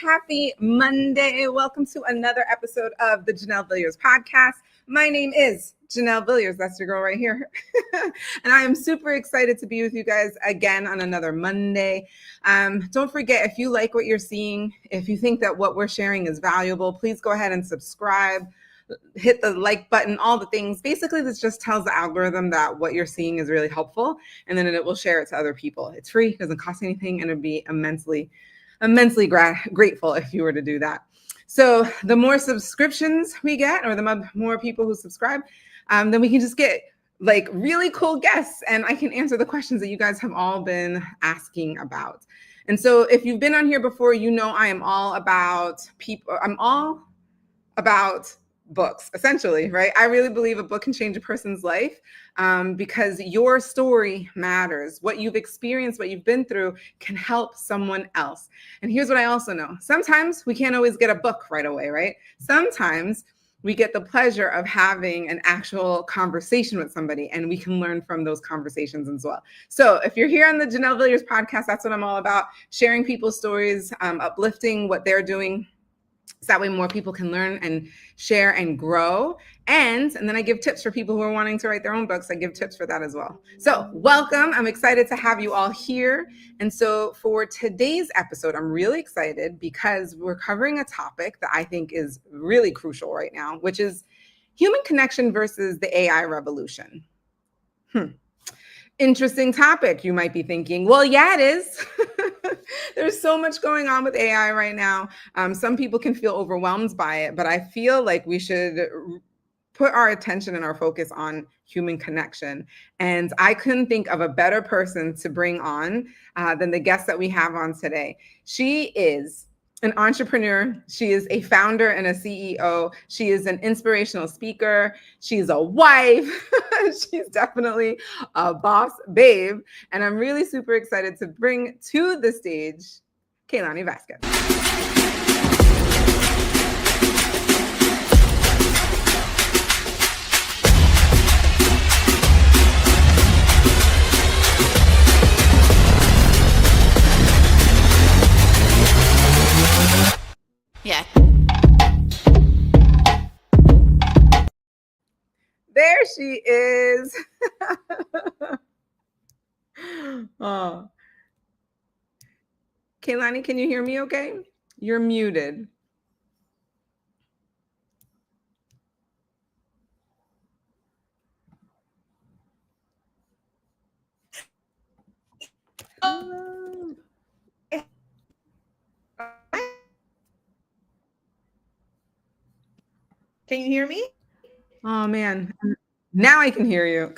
happy Monday. Welcome to another episode of the Janelle Villiers podcast. My name is Janelle Villiers. That's your girl right here. And I am super excited to be with you guys again on another Monday. Don't forget, if you like what you're seeing, if you think that what we're sharing is valuable, please go ahead and subscribe. Hit the like button, all the things. Basically, this just tells the algorithm that what you're seeing is really helpful, and then it will share it to other people. It's free, doesn't cost anything, and it'd be immensely grateful if you were to do that. So the more subscriptions we get, or the more people who subscribe, then we can just get like really cool guests, and I can answer the questions that you guys have all been asking about. And so if you've been on here before, you know I am all about people. I'm all about books, essentially, right? I really believe a book can change a person's life because your story matters. What you've experienced, what you've been through can help someone else. And here's what I also know. Sometimes we can't always get a book right away, right? Sometimes we get the pleasure of having an actual conversation with somebody, and we can learn from those conversations as well. So if you're here on the Janelle Villiers podcast, that's what I'm all about, sharing people's stories, uplifting what they're doing, so that way more people can learn and share and grow. And then I give tips for people who are wanting to write their own books. I give tips for that as well. So welcome. I'm excited to have you all here. And so for today's episode, I'm really excited because we're covering a topic that I think is really crucial right now, which is human connection versus the AI revolution. Interesting topic, you might be thinking. Well, yeah, it is. There's so much going on with AI right now. Some people can feel overwhelmed by it, but I feel like we should put our attention and our focus on human connection. And I couldn't think of a better person to bring on than the guest that we have on today. She is an entrepreneur. She is a founder and a CEO. She is an inspirational speaker. She's a wife. She's definitely a boss babe. And I'm really super excited to bring to the stage Kayelani Vasquez. Yeah. There she is. Oh. Kayelani, can you hear me okay? You're muted. Hello. Can you hear me? Oh, man. Now I can hear you.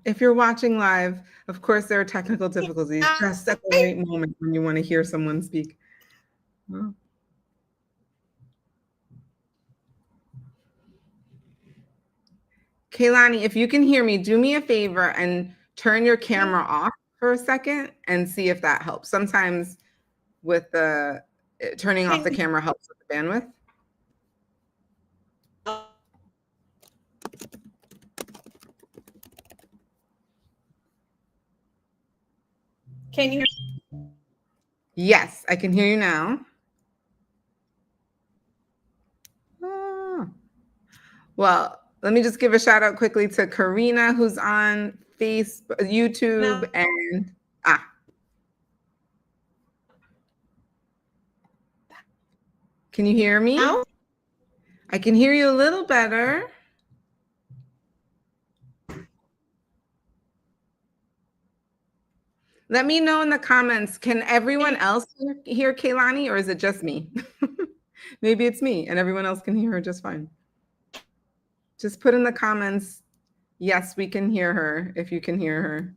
If you're watching live, of course, there are technical difficulties just at the right moment when you want to hear someone speak. Oh. Kayelani, if you can hear me, do me a favor and turn your camera off for a second and see if that helps. Sometimes with the turning off the camera helps with the bandwidth. Can you? Yes, I can hear you now. Well, let me just give a shout out quickly to Karina, who's on Facebook, YouTube, and Can you hear me? Now? I can hear you a little better. Let me know in the comments. Can everyone else hear Kayelani, or is it just me? Maybe it's me and everyone else can hear her just fine. Just put in the comments, yes, we can hear her, if you can hear her.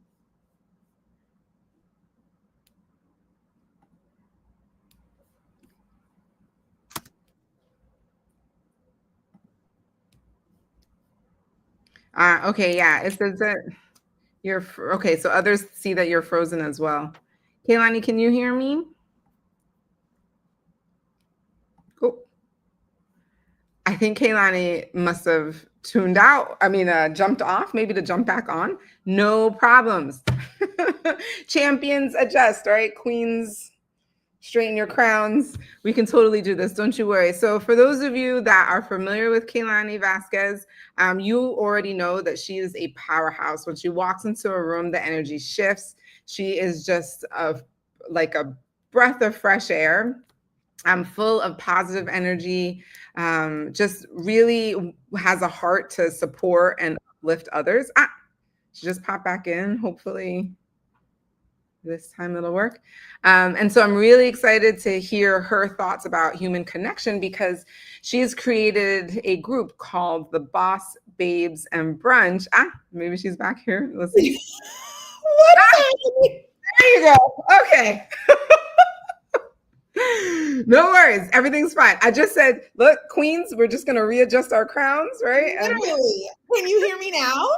Okay, yeah, it says that you're okay. So others see that you're frozen as well. Kayelani, can you hear me? Oh, I think Kayelani must have tuned out, jumped off, maybe to jump back on, no problems. Champions adjust, right? Queens, straighten your crowns. We can totally do this. Don't you worry. So for those of you that are familiar with Kayelani Vasquez, you already know that she is a powerhouse. When she walks into a room, the energy shifts. She is just like a breath of fresh air. Full of positive energy, just really has a heart to support and uplift others. She just popped back in. Hopefully this time it'll work. And so I'm really excited to hear her thoughts about human connection, because she's created a group called the Boss Babes and Brunch. Maybe she's back here. Let's see. There you go. Okay. No worries. Everything's fine. I just said, look, queens, we're just going to readjust our crowns, right? Literally. Can you hear me now?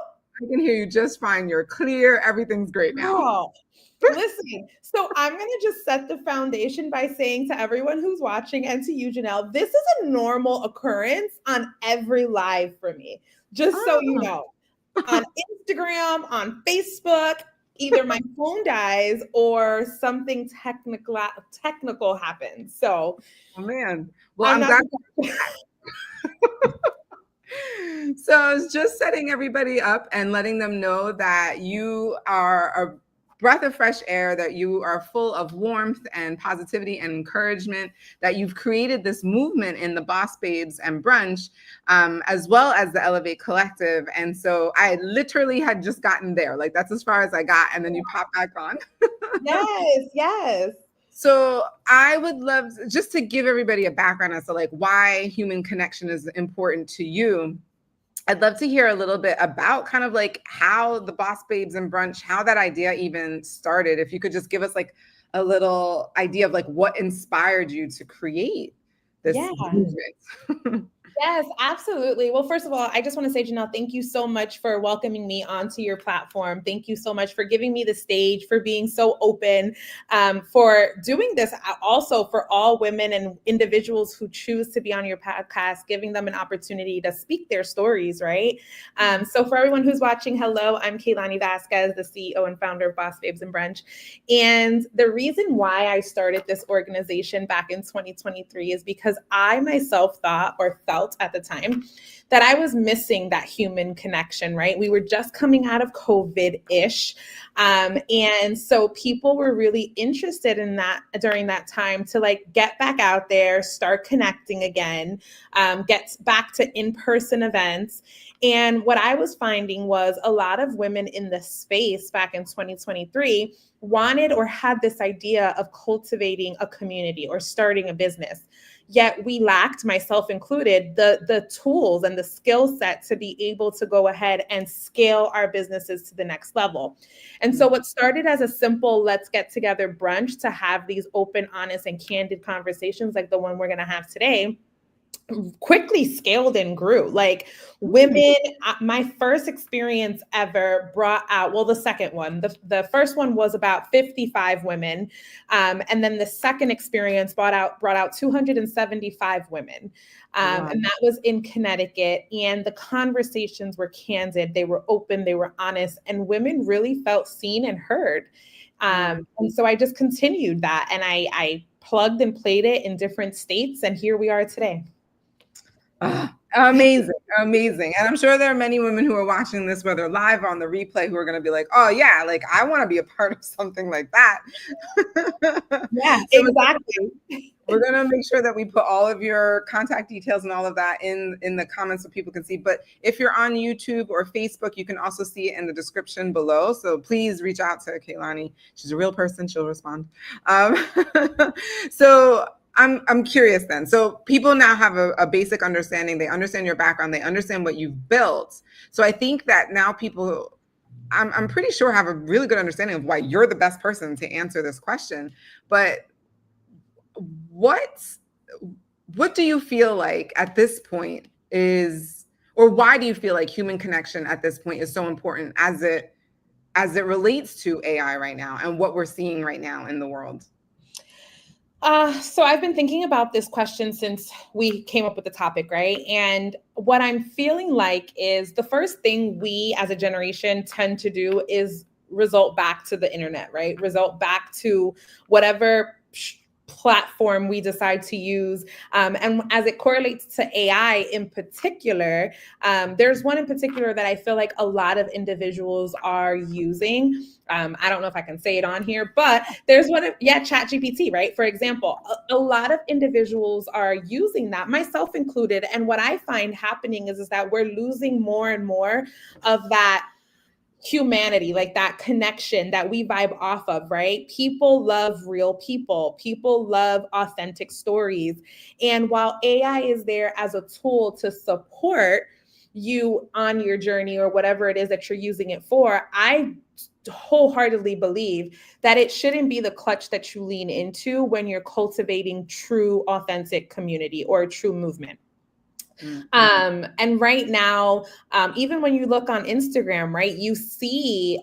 I can hear you just fine. You're clear. Everything's great now. Oh, listen, so I'm going to just set the foundation by saying to everyone who's watching and to you, Janelle, this is a normal occurrence on every live for me, just so you know. On Instagram, on Facebook, either my phone dies or something technical happens. So, oh man, well, I'm glad. So I was just setting everybody up and letting them know that you are a breath of fresh air, that you are full of warmth and positivity and encouragement, that you've created this movement in the Boss Babes and Brunch, as well as the Elevate Collective. And so I literally had just gotten there. Like, that's as far as I got. And then you pop back on. Yes. So I would love just to give everybody a background as to like why human connection is important to you. I'd love to hear a little bit about kind of like how the Boss Babes and Brunch, how that idea even started. If you could just give us like a little idea of like what inspired you to create this movement. Yes, absolutely. Well, first of all, I just want to say, Janelle, thank you so much for welcoming me onto your platform. Thank you so much for giving me the stage, for being so open, for doing this also for all women and individuals who choose to be on your podcast, giving them an opportunity to speak their stories, right? So for everyone who's watching, hello, I'm Kayelani Vasquez, the CEO and founder of Boss Babes and Brunch. And the reason why I started this organization back in 2023 is because I myself thought or felt at the time that I was missing that human connection, right? We were just coming out of COVID-ish. And so people were really interested in that during that time to like get back out there, start connecting again, get back to in-person events. And what I was finding was a lot of women in the space back in 2023 wanted or had this idea of cultivating a community or starting a business. Yet we lacked, myself included, the tools and the skill set to be able to go ahead and scale our businesses to the next level. And so what started as a simple let's get together brunch to have these open, honest, and candid conversations like the one we're going to have today quickly scaled and grew. Like women, my first experience ever brought out, well, the second one, the first one was about 55 women. And then the second experience brought out 275 women. Wow. And that was in Connecticut. And the conversations were candid, they were open, they were honest, and women really felt seen and heard. And so I just continued that, and I plugged and played it in different states. And here we are today. Amazing. And I'm sure there are many women who are watching this, whether live or on the replay, who are going to be like, oh yeah, like I want to be a part of something like that. Yeah, so exactly. We're going to make sure that we put all of your contact details and all of that in the comments so people can see. But if you're on YouTube or Facebook, you can also see it in the description below. So please reach out to Kayelani. She's a real person. She'll respond. So I'm curious then. So people now have a basic understanding. They understand your background. They understand what you've built. So I think that now people, I'm pretty sure, have a really good understanding of why you're the best person to answer this question. But what do you feel like at this point is, or why do you feel like human connection at this point is so important as it relates to AI right now and what we're seeing right now in the world? So I've been thinking about this question since we came up with the topic, right? And what I'm feeling like is the first thing we as a generation tend to do is result back to the internet, right? Result back to whatever platform we decide to use. And as it correlates to AI in particular, there's one in particular that I feel like a lot of individuals are using. I don't know if I can say it on here, but there's Chat GPT, right? For example, a lot of individuals are using that, myself included. And what I find happening is that we're losing more and more of that humanity, like that connection that we vibe off of, right? People love real people. People love authentic stories. And while AI is there as a tool to support you on your journey or whatever it is that you're using it for, I wholeheartedly believe that it shouldn't be the clutch that you lean into when you're cultivating true, authentic community or a true movement. And right now, even when you look on Instagram, right, you see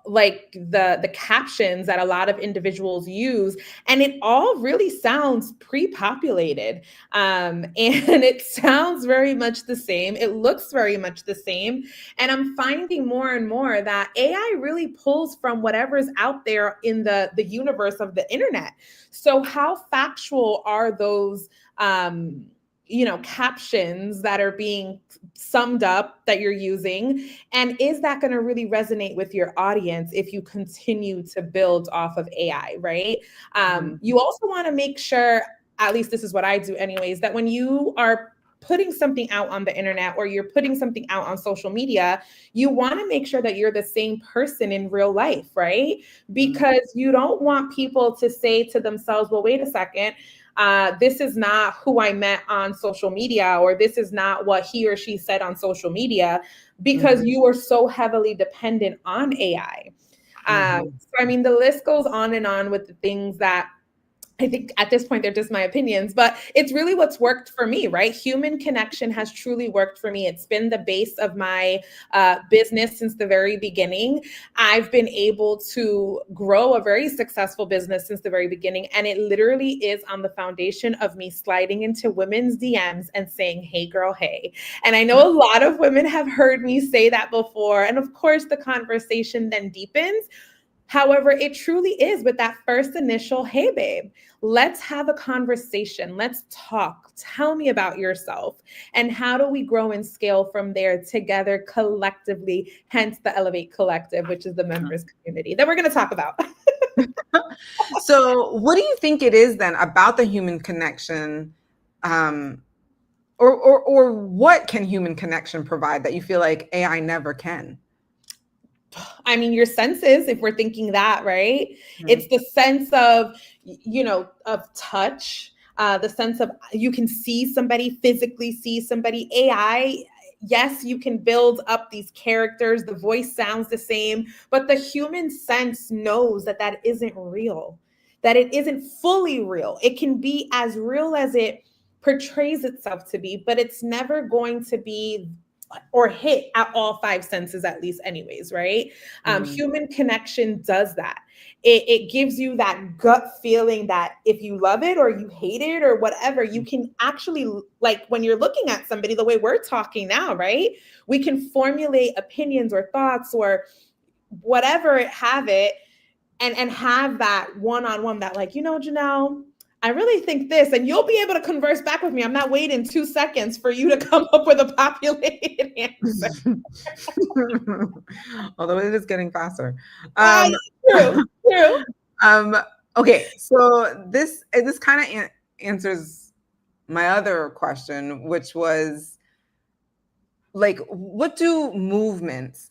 like the captions that a lot of individuals use, and it all really sounds pre-populated, and it sounds very much the same. It looks very much the same, and I'm finding more and more that AI really pulls from whatever's out there in the universe of the internet. So how factual are those captions that are being summed up that you're using? And is that going to really resonate with your audience if you continue to build off of AI, right? You also want to make sure, at least this is what I do anyways, that when you are putting something out on the internet or you're putting something out on social media, you want to make sure that you're the same person in real life, right? Because you don't want people to say to themselves, well, wait a second, this is not who I met on social media, or this is not what he or she said on social media, because you are so heavily dependent on AI. So, I mean, the list goes on and on with the things that I think at this point, they're just my opinions, but it's really what's worked for me, right? Human connection has truly worked for me. It's been the base of my business since the very beginning. I've been able to grow a very successful business since the very beginning. And it literally is on the foundation of me sliding into women's DMs and saying, hey, girl, hey. And I know a lot of women have heard me say that before. And of course, the conversation then deepens. However, it truly is with that first initial, hey, babe, let's have a conversation. Let's talk. Tell me about yourself. And how do we grow and scale from there together collectively? Hence the Elevate Collective, which is the members community that we're going to talk about. So what do you think it is then about the human connection, or what can human connection provide that you feel like AI never can? I mean, your senses, if we're thinking that, right? It's the sense of, of touch, the sense of you can see somebody, physically see somebody. AI, yes, you can build up these characters. The voice sounds the same, but the human sense knows that that isn't real, that it isn't fully real. It can be as real as it portrays itself to be, but it's never going to be or hit at all five senses, at least anyways, right? Human connection does that. It gives you that gut feeling that if you love it or you hate it or whatever, you can actually, like when you're looking at somebody the way we're talking now, right? We can formulate opinions or thoughts or whatever have it, and have that one-on-one that like, Janelle, I really think this, and you'll be able to converse back with me. I'm not waiting 2 seconds for you to come up with a populated answer. Although it is getting faster. True. Okay, so this kind of answers my other question, which was like, what do movements,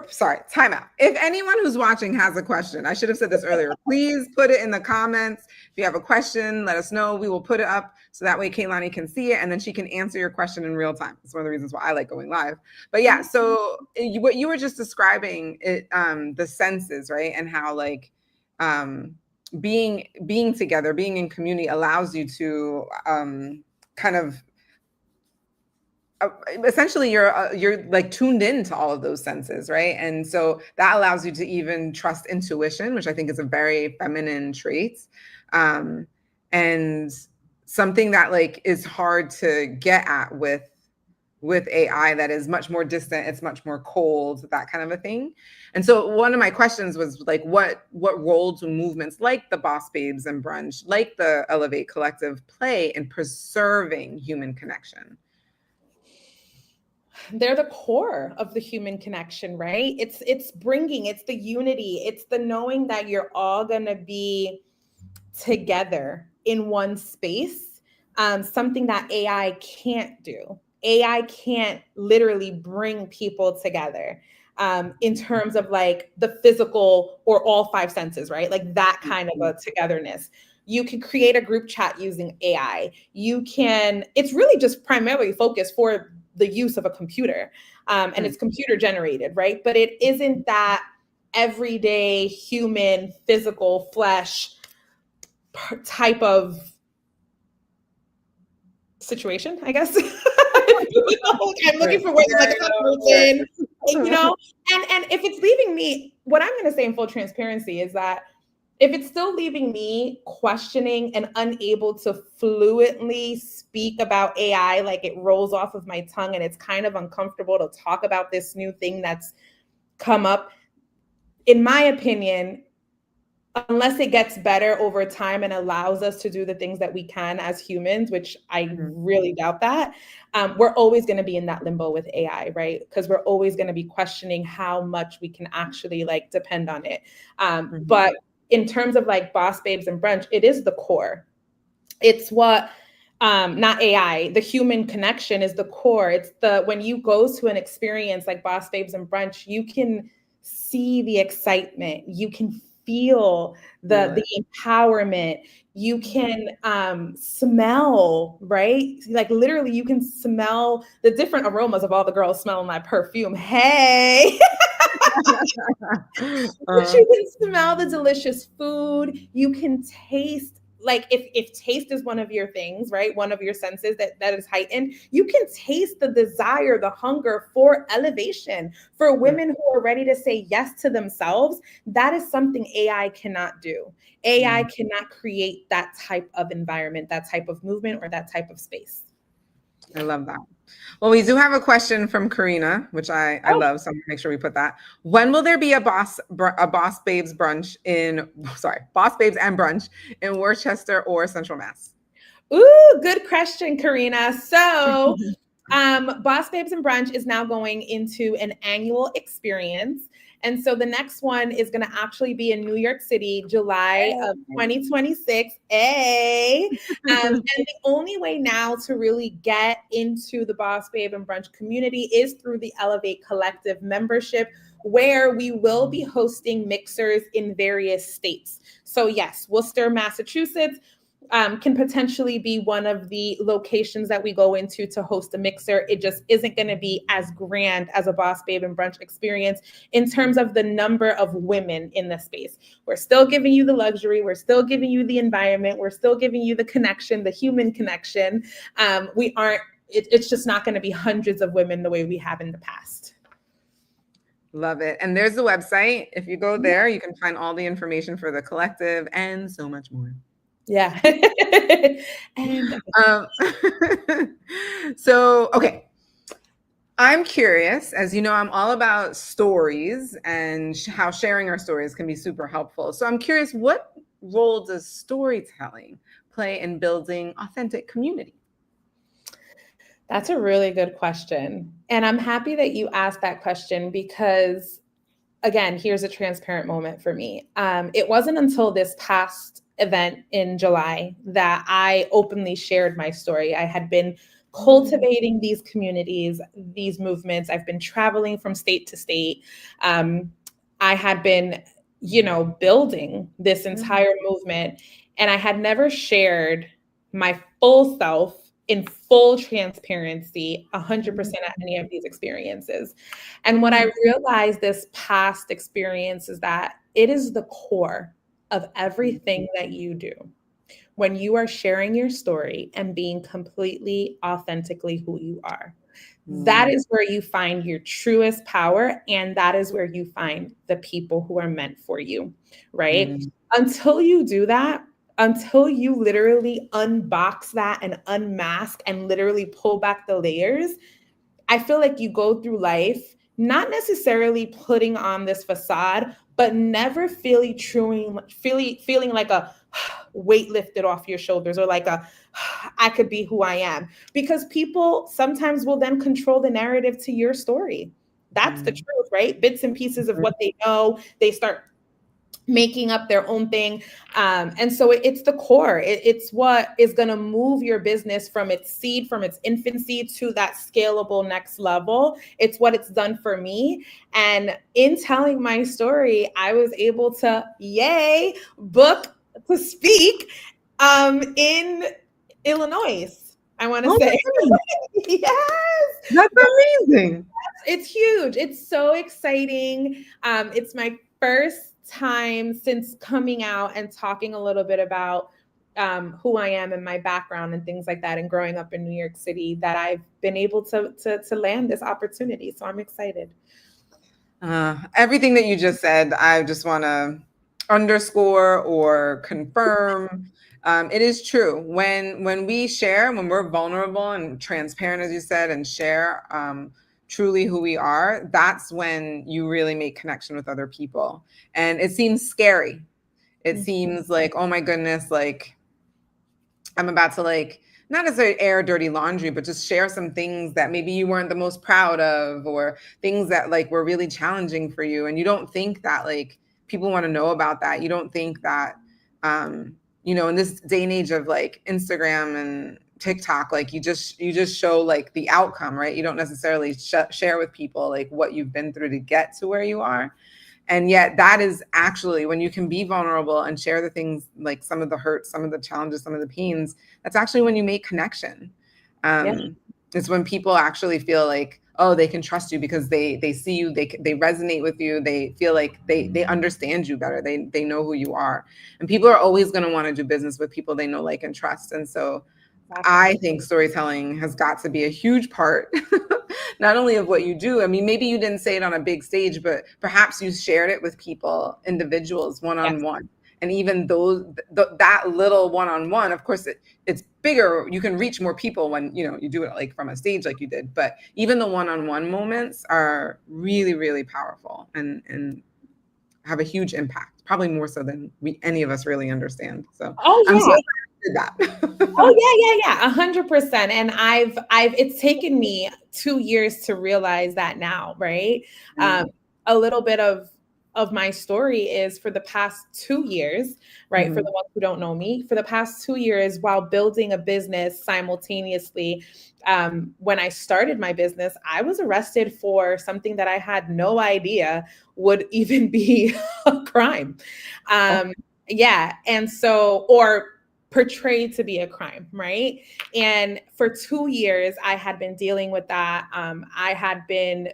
sorry, time out. If anyone who's watching has a question, I should have said this earlier, please put it in the comments. If you have a question, let us know. We will put it up so that way Kayelani can see it and then she can answer your question in real time. It's one of the reasons why I like going live. But yeah, so what you were just describing, the senses, right? And how like being together, being in community allows you to kind of essentially you're like tuned into all of those senses, right? And so that allows you to even trust intuition, which I think is a very feminine trait. and something that like is hard to get at with AI that is much more distant, it's much more cold, that kind of a thing. And so one of my questions was like, what roles do movements like the Boss Babes and Brunch, like the Elevate Collective play in preserving human connection? They're the core of the human connection, right? It's it's the unity, it's the knowing that you're all gonna be together in one space, something that AI can't do. AI can't literally bring people together in terms of like the physical or all five senses, right? Like that kind of a togetherness. You can create a group chat using AI. You can, it's really just primarily focused for the use of a computer, and it's computer generated, right? But it isn't that everyday human, physical, flesh type of situation, I guess. I'm looking for words like a person, you know. And if it's leaving me, what I'm going to say in full transparency is that if it's still leaving me questioning and unable to fluently speak about AI, like it rolls off of my tongue and it's kind of uncomfortable to talk about this new thing that's come up, in my opinion, unless it gets better over time and allows us to do the things that we can as humans, which I really doubt that, we're always going to be in that limbo with AI, right? Because we're always going to be questioning how much we can actually like depend on it. But in terms of like Boss Babes and Brunch, it is the core. It's what, not AI, the human connection is the core. It's the, when you go to an experience like Boss Babes and Brunch, you can see the excitement, you can feel the empowerment, you can smell, right? Like literally you can smell the different aromas of all the girls smelling my perfume. Hey. But you can smell the delicious food, you can taste, like if taste is one of your things, right? One of your senses that is heightened, you can taste the desire, the hunger for elevation, for women who are ready to say yes to themselves. That is something AI cannot do. AI cannot create that type of environment, that type of movement, or that type of space. I love that. Well, we do have a question from Karina, which I love, so I'm gonna make sure we put that. When will there be a Boss Babes brunch in, Boss Babes and Brunch in Worcester or Central Mass? Ooh, good question, Karina. So Boss Babes and Brunch is now going into an annual experience. And so the next one is going to actually be in New York City, July of 2026. And the only way now to really get into the Boss Babe and Brunch community is through the Elevate Collective membership, where we will be hosting mixers in various states. So yes, Worcester, Massachusetts, can potentially be one of the locations that we go into to host a mixer. It just isn't going to be as grand as a Boss Babe and Brunch experience in terms of the number of women in the space. We're still giving you the luxury. We're still giving you the environment. We're still giving you the connection, the human connection. It's just not going to be hundreds of women the way we have in the past. Love it. And there's the website. If you go there, you can find all the information for the collective and so much more. Yeah. And so, okay. I'm curious, as you know, I'm all about stories and how sharing our stories can be super helpful. So I'm curious, what role does storytelling play in building authentic community? That's a really good question. And I'm happy that you asked that question because, again, here's a transparent moment for me. It wasn't until this past event in July that I openly shared my story. I had been cultivating these communities, these movements. I've been traveling from state to state. I had been, building this entire movement, and I had never shared my full self in full transparency, 100% at any of these experiences. And what I realized this past experience is that it is the core of everything that you do. When you are sharing your story and being completely authentically who you are, that is where you find your truest power. And that is where you find the people who are meant for you, right? Until you do that, until you literally unbox that and unmask and literally pull back the layers, I feel like you go through life not necessarily putting on this facade, but never feeling like a weight lifted off your shoulders, or like a I could be who I am. Because people sometimes will then control the narrative to your story. That's the truth, right? Bits and pieces of what they know, they start making up their own thing. And so it's the core. It's what is going to move your business from its seed, from its infancy to that scalable next level. It's what it's done for me. And in telling my story, I was able to, book to speak in Illinois, I want to say. Yes. That's amazing. It's huge. It's so exciting. It's my first time since coming out and talking a little bit about who I am and my background and things like that, and growing up in New York City, that I've been able to land this opportunity. So I'm excited. Everything that you just said, I just want to underscore or confirm. It is true. When we share, when we're vulnerable and transparent, as you said, and share truly who we are, that's when you really make connection with other people. And it seems scary. It seems like, oh my goodness, like I'm about to not necessarily air dirty laundry, but just share some things that maybe you weren't the most proud of, or things that were really challenging for you. And you don't think that people want to know about that. You don't think that, in this day and age of Instagram and TikTok, you just show the outcome, right? You don't necessarily share with people what you've been through to get to where you are. And yet that is actually when you can be vulnerable and share the things, some of the hurts, some of the challenges, some of the pains, that's actually when you make connection. It's when people actually feel oh, they can trust you because they see you, they resonate with you, they feel like they understand you better, they know who you are. And people are always going to want to do business with people they know, like, and trust. And so I think storytelling has got to be a huge part, not only of what you do. I mean, maybe you didn't say it on a big stage, but perhaps you shared it with people, individuals, one-on-one. Yes. And even that little one-on-one, of course, it's bigger. You can reach more people when, you do it from a stage like you did. But even the one-on-one moments are really, really powerful and have a huge impact, probably more so than any of us really understand. So I'm so did that. Yeah, 100%. And it's taken me 2 years to realize that now, right? A little bit of my story is, for the past 2 years, right? For the ones who don't know me, for the past 2 years, while building a business simultaneously, when I started my business, I was arrested for something that I had no idea would even be a crime. Yeah. And so, or portrayed to be a crime, right? And for 2 years, I had been dealing with that. I had been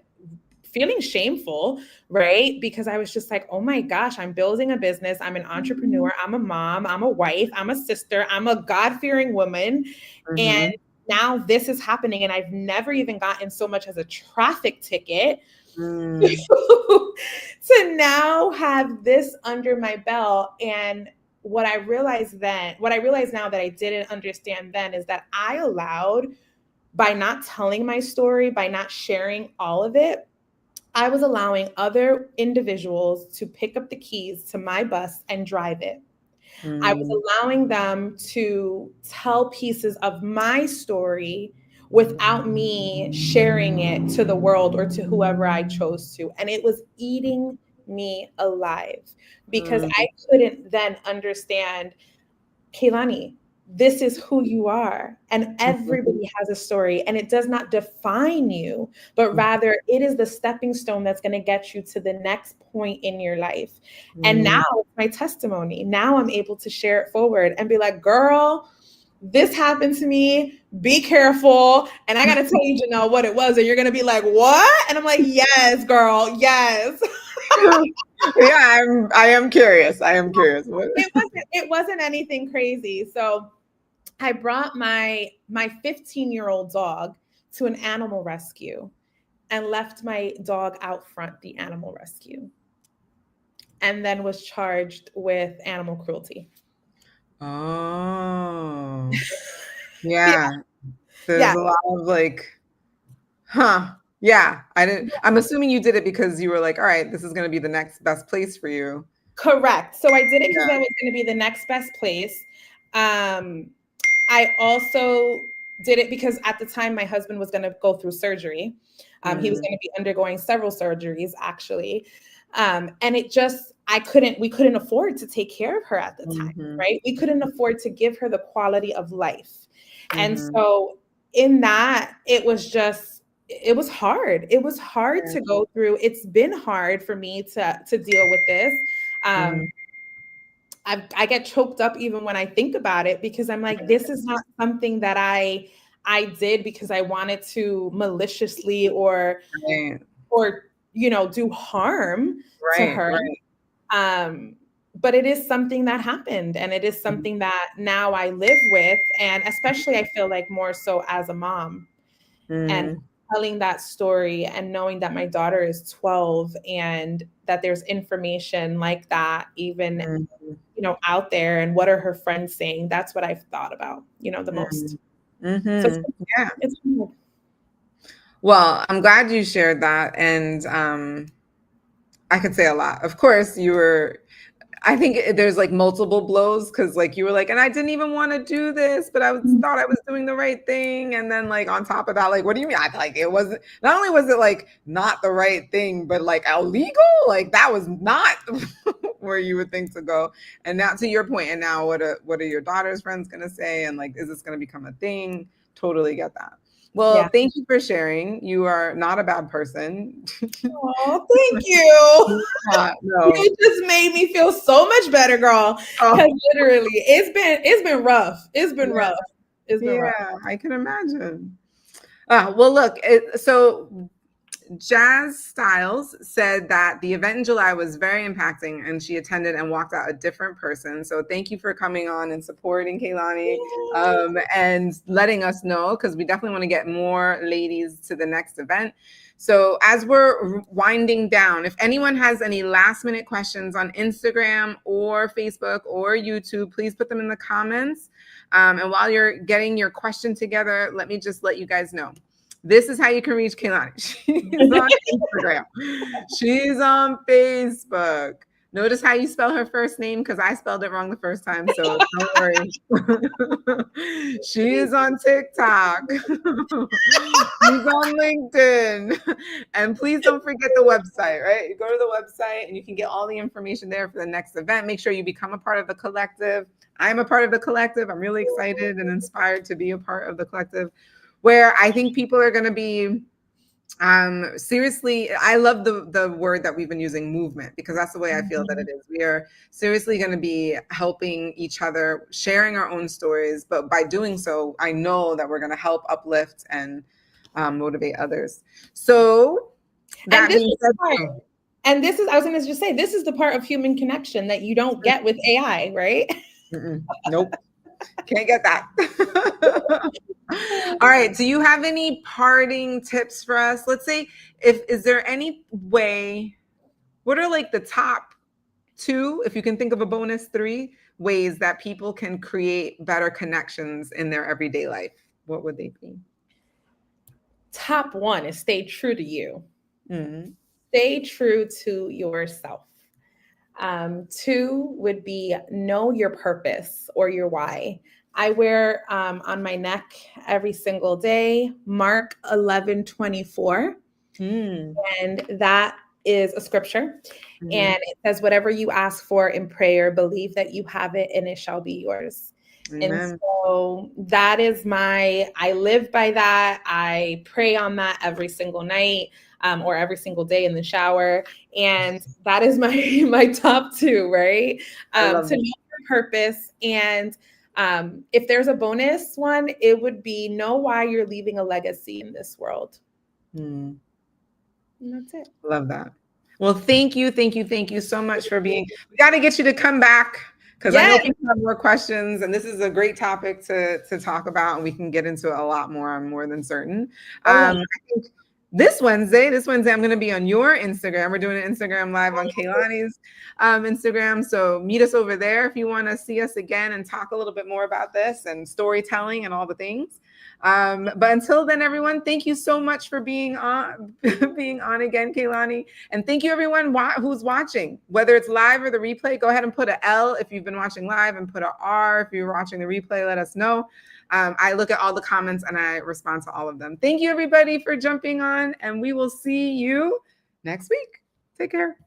feeling shameful, right? Because I was just like, oh my gosh, I'm building a business. I'm an entrepreneur. I'm a mom. I'm a wife. I'm a sister. I'm a God-fearing woman. And now this is happening. And I've never even gotten so much as a traffic ticket. To now have this under my belt. And what I realized now that I didn't understand then, is that I allowed, by not telling my story, by not sharing all of it, I was allowing other individuals to pick up the keys to my bus and drive it. I was allowing them to tell pieces of my story without me sharing it to the world or to whoever I chose to. And it was eating me alive, because I couldn't then understand, Kayelani, this is who you are, and everybody has a story, and it does not define you, but rather it is the stepping stone that's going to get you to the next point in your life. And now it's my testimony. Now I'm able to share it forward and be like, girl, this happened to me. Be careful. And I got to tell you, Janelle, what it was. And you're going to be like, what? And I'm like, yes, girl. Yes. Yeah, I am curious. It wasn't anything crazy. So I brought my 15-year-old dog to an animal rescue and left my dog out front the animal rescue, and then was charged with animal cruelty. Oh, Yeah. yeah. There's Yeah. a lot of like, huh. Yeah. I'm assuming you did it because you were like, all right, this is going to be the next best place for you. Correct. So I did it because Yeah. that was going to be the next best place. I also did it because at the time my husband was going to go through surgery. He was going to be undergoing several surgeries actually. And we couldn't afford to take care of her at the time, right? We couldn't afford to give her the quality of life. And so in that, it was hard. It was hard to go through. It's been hard for me to deal with this. I get choked up even when I think about it because I'm like, this is not something that I did because I wanted to maliciously or do harm to her. But it is something that happened, and it is something that now I live with, and especially I feel like more so as a mom and telling that story and knowing that my daughter is 12 and that there's information like that even out there, and what are her friends saying. That's what I've thought about the most. So it's cool. Well, I'm glad you shared that, and I could say a lot. Of course, I think there's like multiple blows because like you were like, and I didn't even want to do this, but thought I was doing the right thing. And then like on top of that, like, what do you mean? I like it wasn't, not only was it like not the right thing, but like illegal, like that was not where you would think to go. And now to your point, and now what are your daughter's friends going to say? And like, is this going to become a thing? Totally get that. Well, thank you for sharing. You are not a bad person. Oh, thank you. No. You just made me feel so much better, girl. Because literally, it's been rough. It's been rough. It's been rough. I can imagine. Well, look, so Jazz Styles said that the event in July was very impacting and she attended and walked out a different person. So thank you for coming on and supporting Kayelani and letting us know, because we definitely want to get more ladies to the next event. So as we're winding down, if anyone has any last minute questions on Instagram or Facebook or YouTube, please put them in the comments. And while you're getting your question together, let me just let you guys know. This is how you can reach Kayelani. She's on Instagram. She's on Facebook. Notice how you spell her first name, because I spelled it wrong the first time, so don't worry. She is on TikTok. She's on LinkedIn. And please don't forget the website, right? You go to the website and you can get all the information there for the next event. Make sure you become a part of the collective. I'm a part of the collective. I'm really excited and inspired to be a part of the collective, where I think people are going to be seriously, I love the word that we've been using, movement, because that's the way I feel that it is. We are seriously going to be helping each other, sharing our own stories, but by doing so, I know that we're going to help uplift and motivate others. So that being said, and this is, I was going to just say, this is the part of human connection that you don't get with AI, right? Nope. Can't get that. All right. Do you have any parting tips for us? Let's say, is there any way, what are like the top 2, if you can think of a bonus 3 ways that people can create better connections in their everyday life? What would they be? Top 1 is stay true to you. Stay true to yourself. 2 would be know your purpose or your why. I wear on my neck every single day, Mark 11:24. And that is a scripture. And it says, whatever you ask for in prayer, believe that you have it and it shall be yours. Amen. And so that is I live by that. I pray on that every single night. Or every single day in the shower. And that is my top 2, right? To know your purpose. And if there's a bonus one, it would be know why you're leaving a legacy in this world. And that's it. Love that. Well, thank you so much for being. We got to get you to come back, because I know people have more questions, and this is a great topic to talk about, and we can get into it a lot more. I'm more than certain. I think this Wednesday, I'm going to be on your Instagram. We're doing an Instagram live on Kayelani's Instagram. So meet us over there if you want to see us again and talk a little bit more about this and storytelling and all the things. But until then, everyone, thank you so much for being on again, Kayelani. And thank you, everyone who's watching, whether it's live or the replay. Go ahead and put an L if you've been watching live and put an R if you're watching the replay. Let us know. I look at all the comments and I respond to all of them. Thank you, everybody, for jumping on, and we will see you next week. Take care.